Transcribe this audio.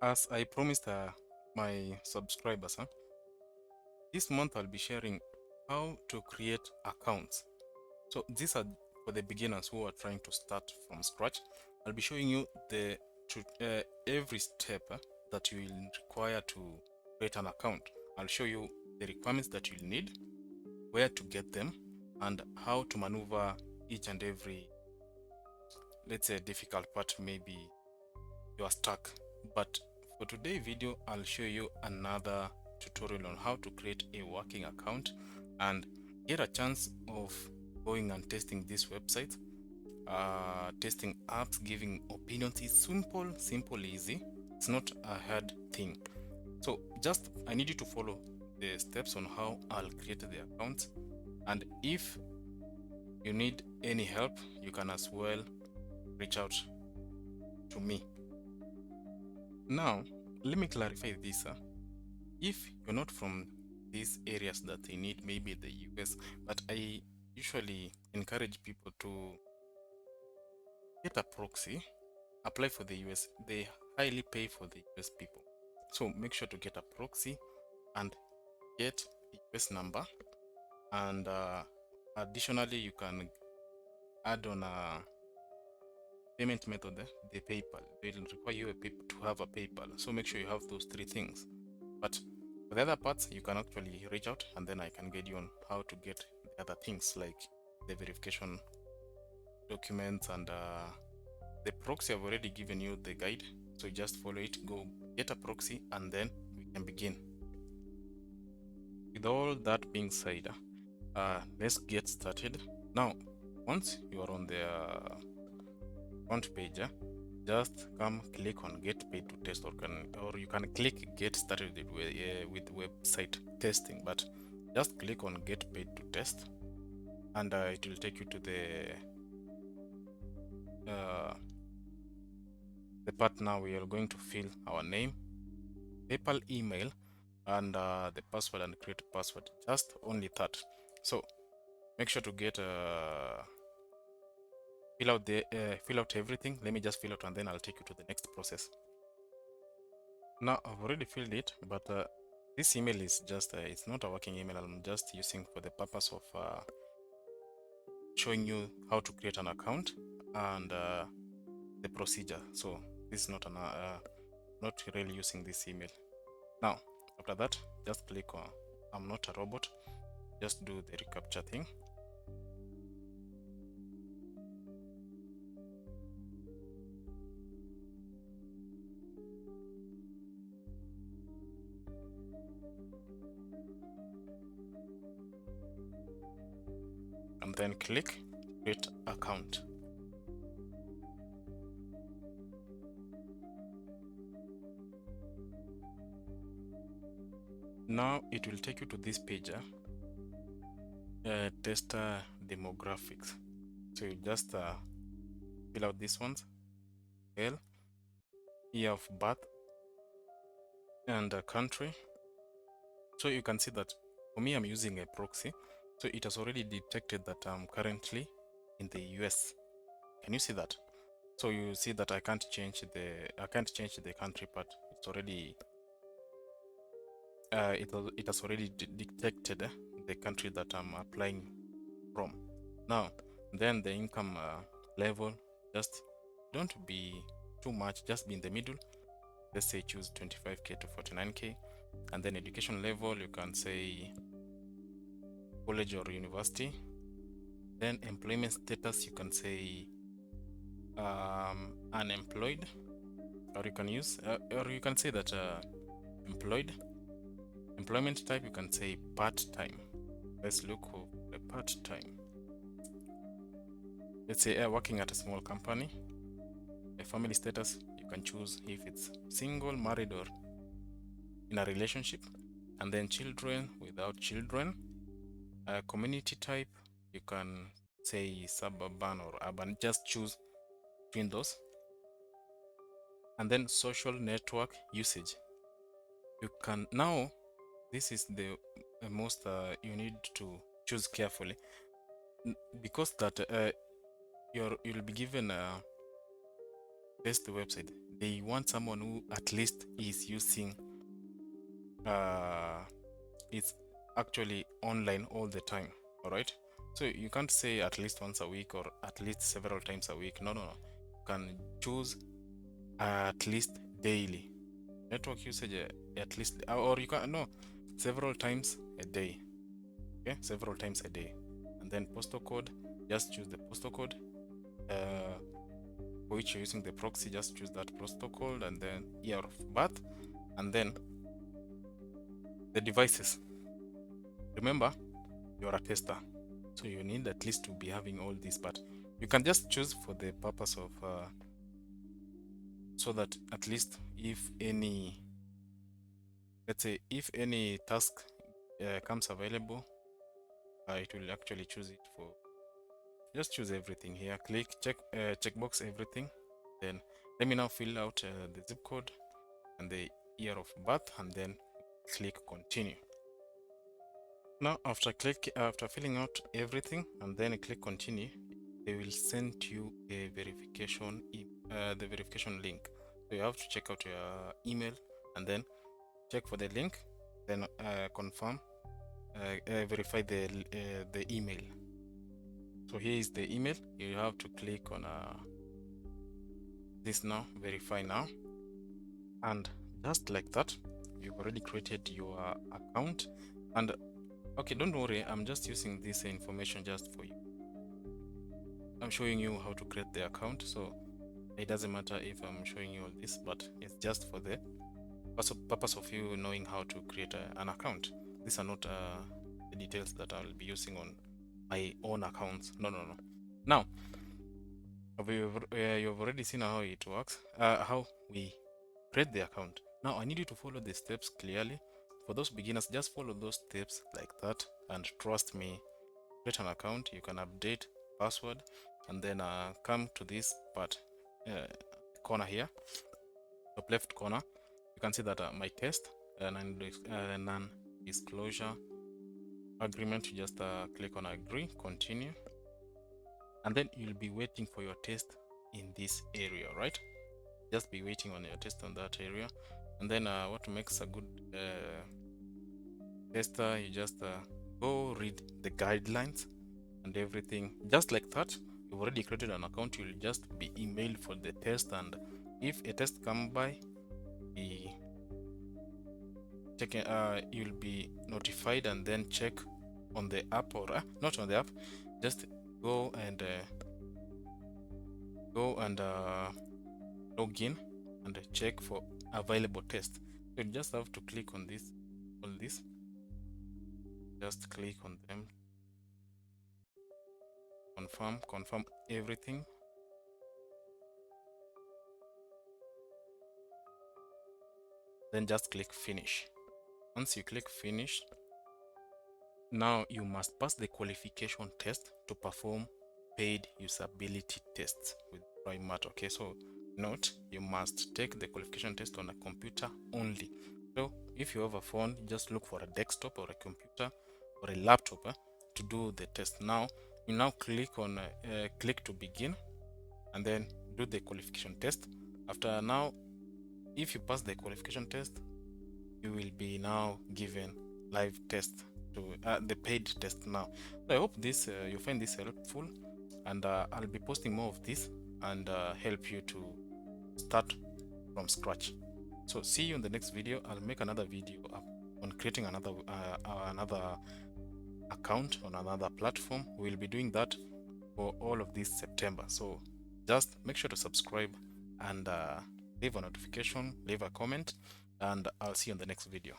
As I promised my subscribers, this month I'll be sharing how to create accounts. So these are for the beginners who are trying to start from scratch. I'll be showing you every step that you will require to create an account. I'll show you the requirements that you'll need, where to get them, and how to maneuver each and every, let's say, difficult part. Maybe you are stuck, but for today's video I'll show you another tutorial on how to create a working account and get a chance of going and testing this website, testing apps, giving opinions. It's simple, easy. It's not a hard thing. So just I need you to follow the steps on how I'll create the account, and if you need any help you can as well reach out to me. Now, let me clarify this. If you're not from these areas that they need, maybe the US, but I usually encourage people to get a proxy, apply for the US. They highly pay for the US people. So make sure to get a proxy and get a US number. And additionally, you can add on a payment method, the PayPal. They'll require you to have a PayPal. So make sure you have those three things. But for the other parts, you can actually reach out and then I can guide you on how to get the other things like the verification documents and the proxy. I've already given you the guide, so you just follow it, go get a proxy, and then we can begin. With all that being said, let's get started. Now, once you are on the front page, just come click on get paid to test, or you can click get started with website testing, but just click on get paid to test and it will take you to the part. Now we are going to fill our name, PayPal email, and the password, and create a password. Just only that. So make sure to get fill out everything. Let me just fill out and then I'll take you to the next process. Now I've already filled it, but this email is just it's not a working email. I'm just using for the purpose of showing you how to create an account and the procedure. So this is not not really using this email. Now after that, just click on I'm not a robot. Just do the reCAPTCHA thing. And then click create account. Now it will take you to this page, tester demographics. So you just fill out these ones, well, year of birth and country. So you can see that for me I'm using a proxy, so it has already detected that I'm currently in the US. Can you see that? So you see that I can't change the country part. It's already it has already detected the country that I'm applying from. Now then the income level, just don't be too much, just be in the middle. Let's say choose 25k to 49k. And then education level, you can say college or university. Then employment status, you can say unemployed, or you can use or you can say that employed. Employment type, you can say part-time. Let's look for the part-time. Let's say working at a small company. A family status, you can choose if it's single, married, or in a relationship. And then children, without children. Community type, you can say suburban or urban, just choose between those. And then social network usage, you can now, this is the most you need to choose carefully, because that you'll be given test website. they want someone who at least is using it's actually online all the time. All right, so you can't say at least once a week or at least several times a week. No, no, no. You can choose at least daily network usage, at least, or you can, no, several times a day. Okay, several times a day. And then postal code, just choose the postal code for which you're using the proxy. Just choose that postal code, and then year of birth, and then the devices. Remember, you're a tester, so you need at least to be having all these, but you can just choose for the purpose of so that at least if any, let's say if any task comes available, it will actually choose it for, just choose everything here, click checkbox everything. Then let me now fill out the zip code and the year of birth, and then click continue. Now after filling out everything and then click continue, they will send you a verification the verification link. So you have to check out your email and then check for the link, then confirm, verify the email. So here is the email. You have to click on this now, verify now, and just like that, you've already created your account. And okay, don't worry, I'm just using this information just for you. I'm showing you how to create the account, so it doesn't matter if I'm showing you all this, but it's just for the purpose of you knowing how to create an account. These are not the details that I'll be using on my own accounts. No, no, no. Now, you've already seen how it works, how we create the account. Now I need you to follow the steps clearly. For those beginners, just follow those steps like that, and trust me, create an account. You can update password, and then come to this part, corner here, top left corner. You can see that my test non-disclosure agreement. You just click on agree, continue, and then you'll be waiting for your test in this area, right? Just be waiting on your test on that area. And then what makes a good tester, you just go read the guidelines and everything. Just like that, you've already created an account. You'll just be emailed for the test, and if a test come by, you'll be notified, and then check on the app, or not on the app, just go and log in and check for available tests. So you just have to click on this, all this, just click on them, confirm everything, then just click finish. Once you click finish, now you must pass the qualification test to perform paid usability tests with Trymata. Okay, so note, you must take the qualification test on a computer only. So if you have a phone, just look for a desktop or a computer or a laptop to do the test. Now you now click on click to begin, and then do the qualification test. After now, if you pass the qualification test, you will be now given live test to the paid test now. So I hope this you find this helpful, and I'll be posting more of this and help you to start from scratch. So see you in the next video. I'll make another video on creating another account on another platform. We'll be doing that for all of this September. So just make sure to subscribe and leave a notification, leave a comment, and I'll see you in the next video.